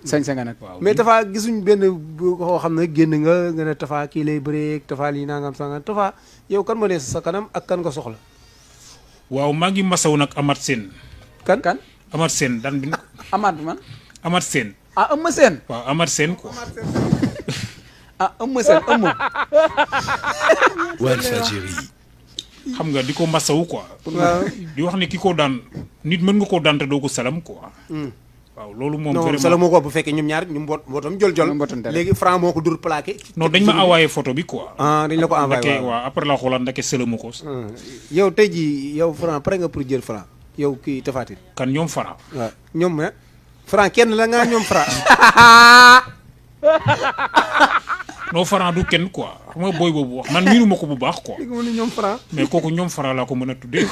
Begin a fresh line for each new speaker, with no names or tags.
sañ-sañ nga nag.
waaw mais Tafa gisuñ benn koo xam ne génn nga ne Tafa kii lay bëree Tafa lii nangam sangam Tafa yow kan ma ne sa kanam ak kan nga soxla.
waaw maa ngi masaw nag Amath Sène.
kan.
Amath Sène daan bi.
Amath man.
Amath Sène.
ah Eumeu Sène.
waaw Amath Sène quoi.
ah Eumeu Sène Eumeu.
Walfadjri.
xam nga di ko masawu quoi.
waaw
di wax ne ki ko daan nit mën nga koo daan te doo ko salam quoi. waaw loolu moom.
non
vraiment
sala moo ko bu fekkee ñoom ñaar ñu mbootam jol-jol. léegi Franc moo ko dur plaqué.
non dañ ma envoyé photo bi quoi.
ah dañ la ko envoyé
ndake waaw après la xoolaat ndake sëlamu ko.
yow tey jii yow Franc pare nga pour jël Franc yow kii Tapha Tine.
kan ñoom Fara.
waaw ñoom ne Franc kenn la nga ñoom Franc.
non Fara du kenn quoi xam nga booy boobu wax man miinu ma ko bu baax quoi.
léegi mu ne ñoom Franc.
mais kooku ñoom Fara laa ko mën a tuddee.